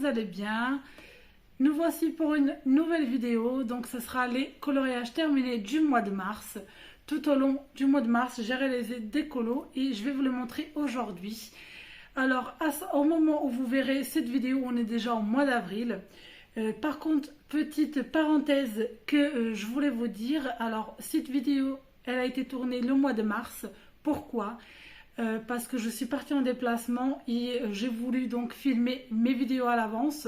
vous allez bien. Nous voici pour une nouvelle vidéo. Donc ce sera les coloriages terminés du mois de mars. Tout au long du mois de mars, j'ai réalisé des colos et je vais vous les montrer aujourd'hui. Alors au moment où vous verrez cette vidéo, on est déjà au mois d'avril. Par contre, petite parenthèse que je voulais vous dire. Alors cette vidéo, elle a été tournée le mois de mars. Pourquoi ? Parce que je suis partie en déplacement et j'ai voulu donc filmer mes vidéos à l'avance.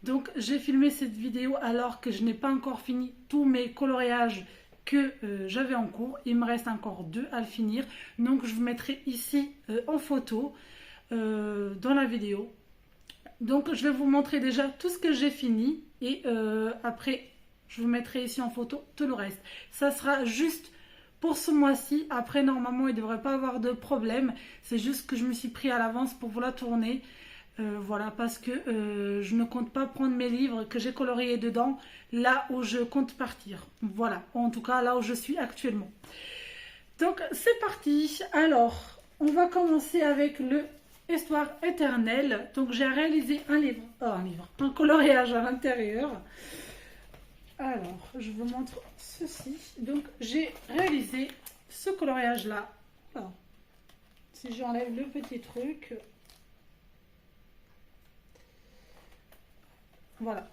Donc j'ai filmé cette vidéo alors que je n'ai pas encore fini tous mes coloriages que j'avais en cours. Il me reste encore 2 à le finir. Donc je vous mettrai ici en photo dans la vidéo. Donc je vais vous montrer déjà tout ce que j'ai fini et après je vous mettrai ici en photo tout le reste. Ça sera juste pour ce mois-ci. Après normalement il ne devrait pas avoir de problème. C'est juste que je me suis pris à l'avance pour vous la tourner. Voilà, parce que je ne compte pas prendre mes livres que j'ai coloriés dedans là où je compte partir. Voilà, en tout cas là où je suis actuellement. Donc c'est parti. Alors on va commencer avec le Histoire éternelle. Donc j'ai réalisé un coloriage à l'intérieur. Alors je vous montre ceci. Donc j'ai réalisé ce coloriage là. Alors, si j'enlève le petit truc. Voilà,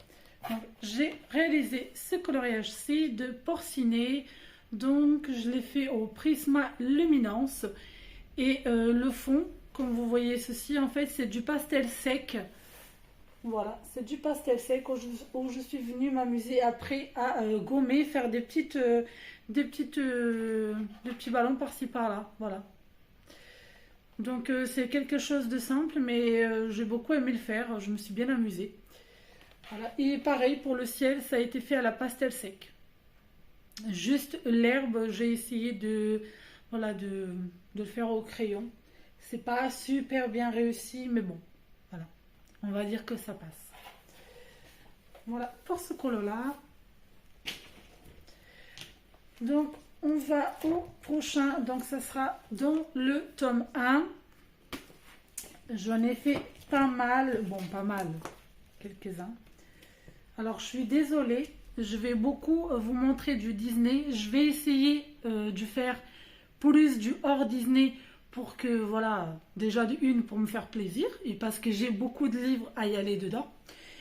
j'ai réalisé ce coloriage-ci de porcinet. Donc je l'ai fait au Prisma Luminance. Et le fond, comme vous voyez ceci, en fait c'est du pastel sec. Voilà, c'est du pastel sec où je suis venue m'amuser après à gommer, faire des petits ballons par-ci par-là. Voilà. Donc c'est quelque chose de simple, mais j'ai beaucoup aimé le faire, je me suis bien amusée. Voilà. Et pareil pour le ciel, ça a été fait à la pastel sec. Juste l'herbe, j'ai essayé de le faire au crayon. C'est pas super bien réussi, mais bon, voilà. On va dire que ça passe. Voilà pour ce colo-là. Donc, on va au prochain. Donc, ça sera dans le tome 1. J'en ai fait pas mal. Bon, pas mal. Quelques-uns. Alors, je suis désolée. Je vais beaucoup vous montrer du Disney. Je vais essayer de faire plus du hors Disney pour que, voilà, déjà de une, pour me faire plaisir et parce que j'ai beaucoup de livres à y aller dedans.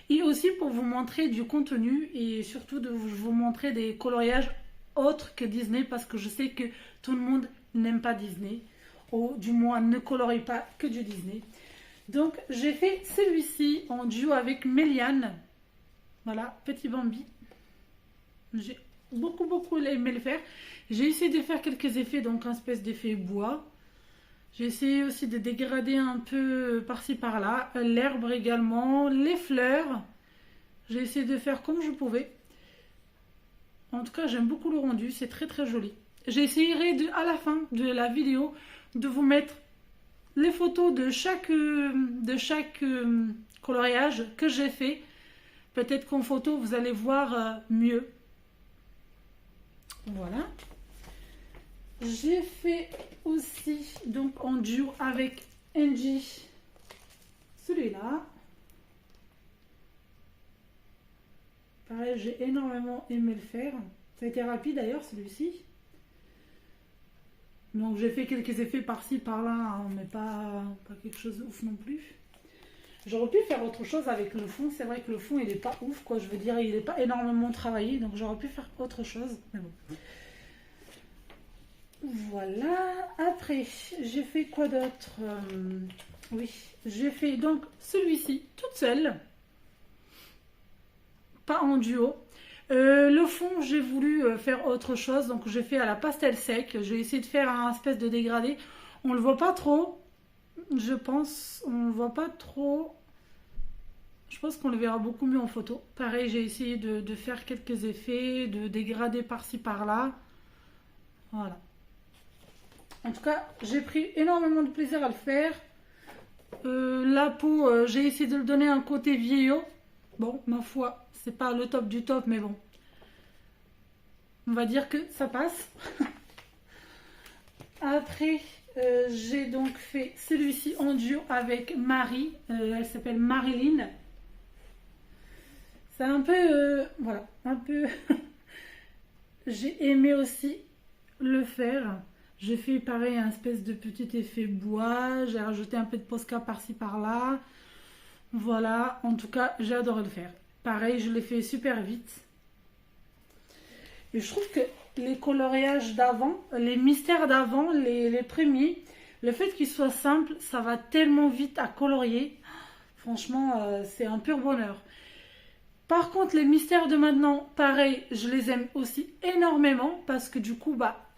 Et aussi pour vous montrer du contenu et surtout de vous montrer des coloriages autres que Disney parce que je sais que tout le monde n'aime pas Disney ou du moins ne colorie pas que du Disney. Donc j'ai fait celui-ci en duo avec Méliane. Voilà, petit Bambi. J'ai beaucoup aimé le faire. J'ai essayé de faire quelques effets, donc un espèce d'effet bois. J'ai essayé aussi de dégrader un peu par-ci par-là. L'herbe également, les fleurs. J'ai essayé de faire comme je pouvais. En tout cas, j'aime beaucoup le rendu, c'est très joli. J'essayerai à la fin de la vidéo de vous mettre les photos de chaque coloriage que j'ai fait. Peut-être qu'en photo, vous allez voir mieux. Voilà. J'ai fait aussi donc en duo avec Angie celui-là. Pareil, j'ai énormément aimé le faire. Ça a été rapide d'ailleurs celui-ci. Donc j'ai fait quelques effets par-ci par-là, hein, mais pas quelque chose de ouf non plus. J'aurais pu faire autre chose avec le fond. C'est vrai que le fond il n'est pas ouf quoi. Je veux dire il n'est pas énormément travaillé. Donc j'aurais pu faire autre chose. Mais bon. Voilà, après j'ai fait quoi d'autre? Oui, j'ai fait donc celui-ci toute seule, pas en duo. Le fond, j'ai voulu faire autre chose, donc j'ai fait à la pastel sec. J'ai essayé de faire un espèce de dégradé. On le voit pas trop, je pense. On le voit pas trop. Je pense qu'on le verra beaucoup mieux en photo. Pareil, j'ai essayé de faire quelques effets, de dégrader par-ci par-là. Voilà. En tout cas, j'ai pris énormément de plaisir à le faire. La peau, j'ai essayé de le donner un côté vieillot. Bon, ma foi, c'est pas le top du top, mais bon. On va dire que ça passe. Après, j'ai donc fait celui-ci en duo avec Marie. Elle s'appelle Marilyn. C'est un peu, voilà, un peu, j'ai aimé aussi le faire. J'ai fait pareil, un espèce de petit effet bois, j'ai rajouté un peu de Posca par-ci par-là. Voilà, en tout cas, j'ai adoré le faire. Pareil, je l'ai fait super vite. Et je trouve que les coloriages d'avant, les mystères d'avant, les premiers, le fait qu'ils soient simples, ça va tellement vite à colorier. Franchement, c'est un pur bonheur. Par contre, les mystères de maintenant, pareil, je les aime aussi énormément parce que du coup, bah,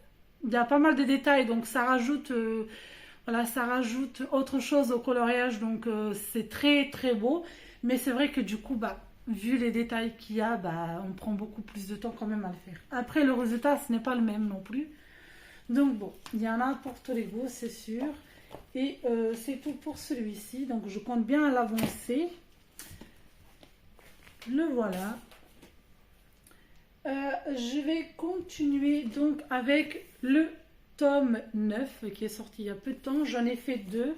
il y a pas mal de détails, donc ça rajoute, voilà, ça rajoute autre chose au coloriage, donc c'est très très beau. Mais c'est vrai que du coup, bah, vu les détails qu'il y a, bah, on prend beaucoup plus de temps quand même à le faire. Après, le résultat, ce n'est pas le même non plus. Donc bon, il y en a pour tous les goûts, c'est sûr. Et c'est tout pour celui-ci. Donc je compte bien l'avancer. Le voilà. Je vais continuer donc avec le tome 9 qui est sorti il y a peu de temps. J'en ai fait deux.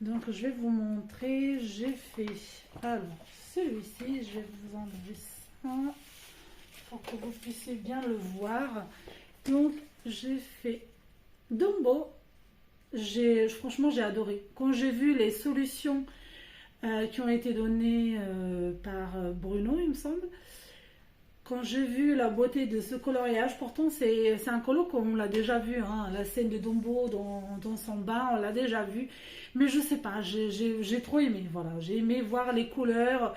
Donc je vais vous montrer. J'ai fait alors celui-ci. Je vais vous enlever ça pour que vous puissiez bien le voir. Donc j'ai fait Dumbo. Franchement j'ai adoré. Quand j'ai vu les solutions qui ont été données par Bruno, il me semble. Quand j'ai vu la beauté de ce coloriage, pourtant c'est un colo qu'on l'a déjà vu, hein, la scène de Dumbo dans son bain, on l'a déjà vu. Mais je sais pas, j'ai trop aimé, voilà, j'ai aimé voir les couleurs,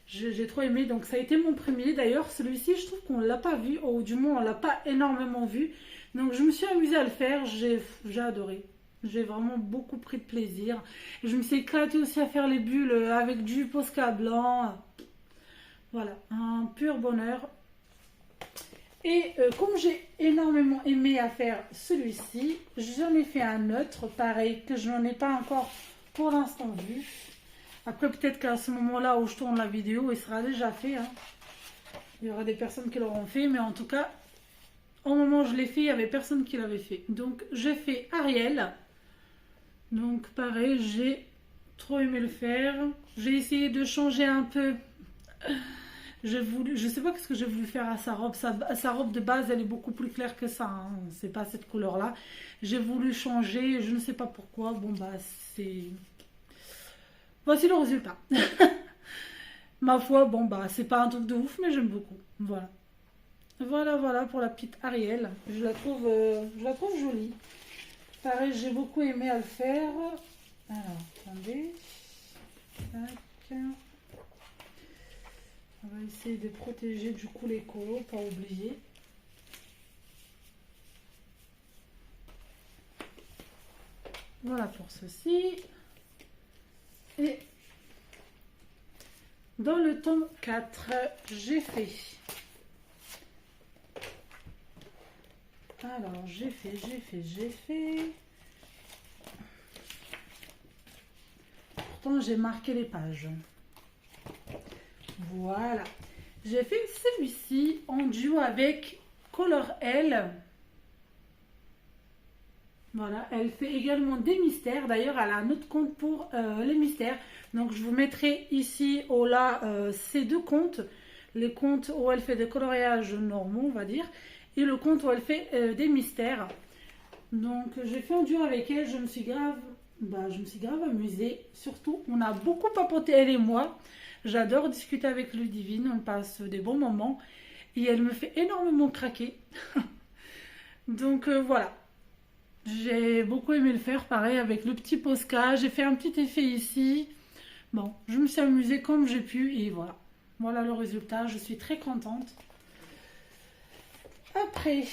j'ai trop aimé, donc ça a été mon premier. D'ailleurs, celui-ci, je trouve qu'on ne l'a pas vu, ou du moins on l'a pas énormément vu. Donc je me suis amusée à le faire, j'ai adoré. J'ai vraiment beaucoup pris de plaisir. Je me suis éclatée aussi à faire les bulles avec du Posca blanc. Voilà, un pur bonheur. Et comme j'ai énormément aimé à faire celui-ci, j'en ai fait un autre, pareil, que je n'en ai pas encore pour l'instant vu. Après, peut-être qu'à ce moment-là où je tourne la vidéo, il sera déjà fait, hein. Il y aura des personnes qui l'auront fait, mais en tout cas, au moment où je l'ai fait, il n'y avait personne qui l'avait fait. Donc, j'ai fait Ariel. Donc, pareil, j'ai trop aimé le faire. J'ai essayé de changer un peu. Je sais pas ce que j'ai voulu faire à sa robe. Sa robe de base, elle est beaucoup plus claire que ça, hein. C'est pas cette couleur-là. J'ai voulu changer, je ne sais pas pourquoi. Bon, bah, c'est... Voici le résultat. Ma foi, bon, bah, c'est pas un truc de ouf, mais j'aime beaucoup. Voilà. Voilà pour la petite Ariel. Je la trouve jolie. Pareil, j'ai beaucoup aimé à le faire. Alors, attendez. Tac. On va essayer de protéger du coup les colos, pas oublier. Voilà pour ceci. Et dans le tome 4, j'ai fait. Alors, j'ai fait. Pourtant, j'ai marqué les pages. Voilà. J'ai fait celui-ci en duo avec Color L. Voilà, elle fait également des mystères. D'ailleurs, elle a un autre compte pour les mystères. Donc, je vous mettrai ici ou là ces deux comptes. Les comptes où elle fait des coloriages normaux, on va dire. Et le compte où elle fait des mystères. Donc, j'ai fait un duo avec elle. Je me suis grave amusée. Surtout, on a beaucoup papoté, elle et moi. J'adore discuter avec Ludivine. On passe des bons moments. Et elle me fait énormément craquer. Donc, voilà. J'ai beaucoup aimé le faire, pareil, avec le petit Posca. J'ai fait un petit effet ici. Bon, je me suis amusée comme j'ai pu et voilà. Voilà le résultat, je suis très contente. Après,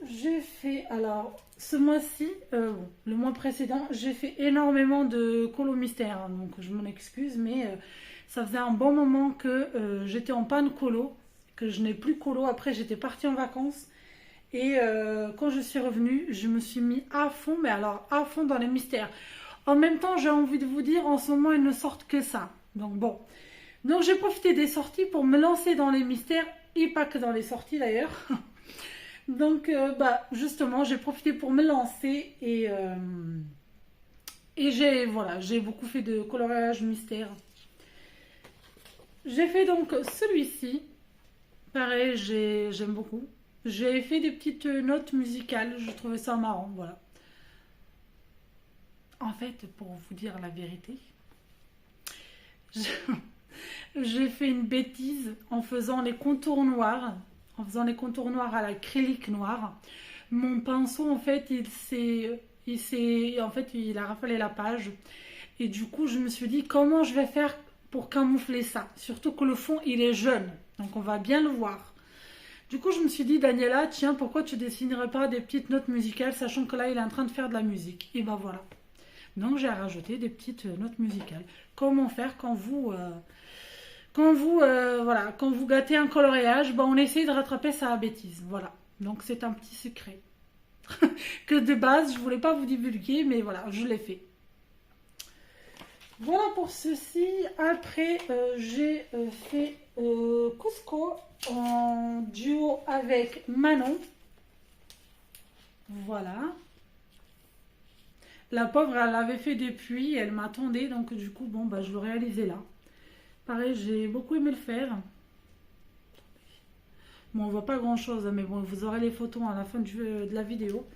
j'ai fait, alors, ce mois-ci, le mois précédent, j'ai fait énormément de colo mystère. Hein, donc, je m'en excuse, mais ça faisait un bon moment que j'étais en panne colo, que je n'ai plus colo. Après, j'étais partie en vacances. Et quand je suis revenue, je me suis mis à fond, mais alors à fond dans les mystères. En même temps, j'ai envie de vous dire, en ce moment, ils ne sortent que ça. Donc bon. Donc j'ai profité des sorties pour me lancer dans les mystères, et pas que dans les sorties d'ailleurs. Donc bah justement, j'ai profité pour me lancer et j'ai beaucoup fait de coloriage mystère. J'ai fait donc celui-ci. Pareil, j'aime beaucoup. J'ai fait des petites notes musicales, je trouvais ça marrant, voilà. En fait, pour vous dire la vérité, je- j'ai fait une bêtise en faisant les contours noirs, à l'acrylique noir. Mon pinceau, en fait, il a rafalé la page. Et du coup, je me suis dit, comment je vais faire pour camoufler ça? Surtout que le fond, il est jaune, donc on va bien le voir. Du coup, je me suis dit, Daniela, tiens, pourquoi tu dessinerais pas des petites notes musicales, sachant que là, il est en train de faire de la musique. Et ben voilà. Donc, j'ai rajouté des petites notes musicales. Comment faire quand vous gâtez un coloriage, ben, on essaie de rattraper sa bêtise. Voilà. Donc, c'est un petit secret que de base, je voulais pas vous divulguer, mais voilà, je l'ai fait. Voilà pour ceci. Après, j'ai fait Cusco en duo avec Manon. Voilà. La pauvre, elle avait fait des pluies, elle m'attendait, donc du coup, bon, bah, je le réalisais là. Pareil, j'ai beaucoup aimé le faire. Bon, on voit pas grand chose, hein, mais bon, vous aurez les photos à la fin de la vidéo.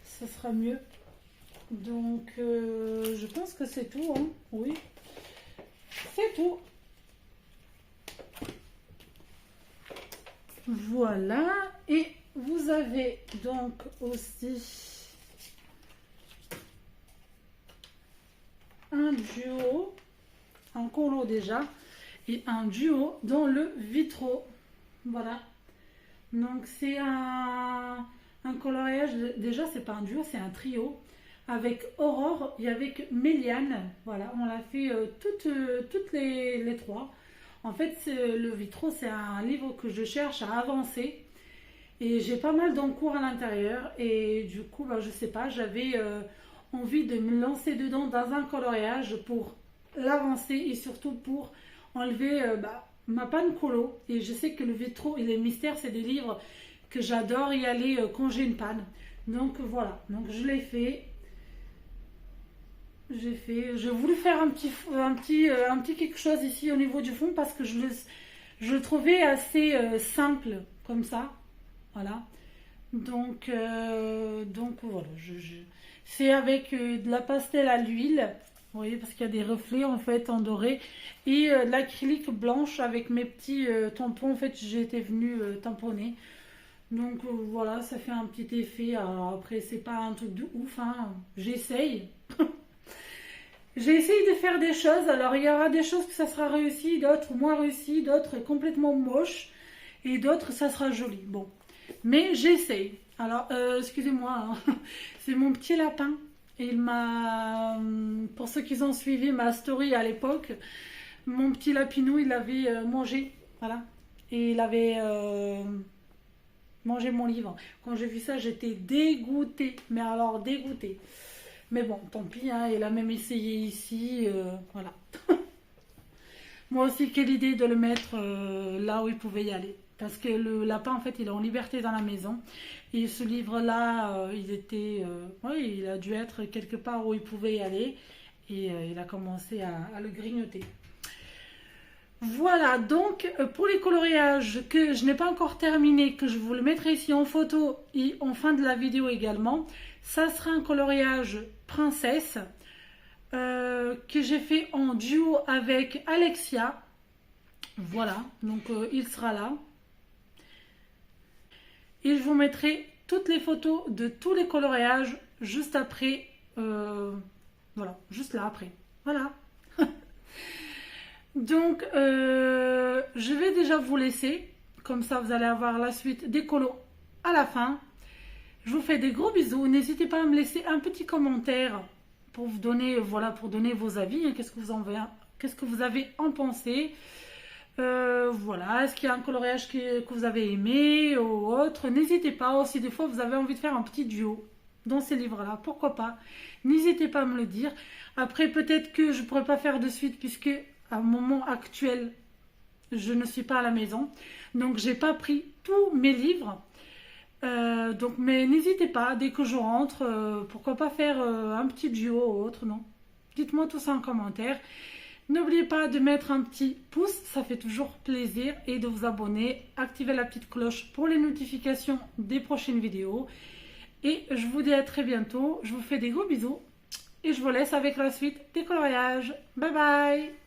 Ça sera mieux. Donc, je pense que c'est tout, hein. Oui, c'est tout. Voilà. Et vous avez donc aussi un duo, un colo déjà, et un duo dans le vitro. Voilà. Donc c'est un coloriage, déjà c'est pas un duo, c'est un trio. Avec Aurore et avec Méliane. Voilà, on l'a fait toutes les trois. En fait, le vitro, c'est un livre que je cherche à avancer. Et j'ai pas mal d'encours à l'intérieur. Et du coup, bah, je sais pas, j'avais envie de me lancer dedans dans un coloriage pour l'avancer et surtout pour enlever ma panne colo. Et je sais que le vitro et les mystères, c'est des livres que j'adore y aller quand j'ai une panne. Donc voilà, donc je l'ai fait. J'ai voulu faire un petit quelque chose ici au niveau du fond parce que je le trouvais assez simple comme ça. Voilà. Donc voilà. C'est avec de la pastel à l'huile. Vous voyez, parce qu'il y a des reflets en fait en doré. Et de l'acrylique blanche avec mes petits tampons. En fait, j'étais venue tamponner. Donc voilà, ça fait un petit effet. Alors, après, c'est pas un truc de ouf, hein. J'essaye. J'ai essayé de faire des choses, alors il y aura des choses que ça sera réussi, d'autres moins réussi, d'autres complètement moches, et d'autres ça sera joli. Bon, mais j'essaye. Alors, excusez-moi, hein. C'est mon petit lapin. Il m'a, pour ceux qui ont suivi ma story à l'époque, mon petit lapinou, il avait mangé, voilà. Et il avait mangé mon livre. Quand j'ai vu ça, j'étais dégoûtée, mais alors dégoûtée. Mais bon, tant pis, hein, il a même essayé ici, voilà. Moi aussi, quelle idée de le mettre là où il pouvait y aller. Parce que le lapin, en fait, il est en liberté dans la maison. Et ce livre-là, oui, il a dû être quelque part où il pouvait y aller. Et il a commencé à le grignoter. Voilà, donc pour les coloriages que je n'ai pas encore terminé, que je vous le mettrai ici en photo et en fin de la vidéo également, ça sera un coloriage princesse que j'ai fait en duo avec Alexia. Voilà, donc il sera là. Et je vous mettrai toutes les photos de tous les coloriages juste après. Voilà, juste là après. Voilà. Donc, je vais déjà vous laisser. Comme ça, vous allez avoir la suite des colos à la fin. Je vous fais des gros bisous. N'hésitez pas à me laisser un petit commentaire pour vous donner, voilà, pour donner vos avis. Qu'est-ce que vous avez en pensé? Voilà, est-ce qu'il y a un coloriage que vous avez aimé ou autre? N'hésitez pas. Aussi, des fois, vous avez envie de faire un petit duo dans ces livres-là. Pourquoi pas? N'hésitez pas à me le dire. Après, peut-être que je ne pourrais pas faire de suite puisque à un moment actuel, je ne suis pas à la maison. Donc, j'ai pas pris tous mes livres. Mais n'hésitez pas, dès que je rentre, pourquoi pas faire un petit duo ou autre, non? Dites-moi tout ça en commentaire. N'oubliez pas de mettre un petit pouce, ça fait toujours plaisir, et de vous abonner, activer la petite cloche pour les notifications des prochaines vidéos. Et je vous dis à très bientôt, je vous fais des gros bisous et je vous laisse avec la suite des coloriages. Bye bye!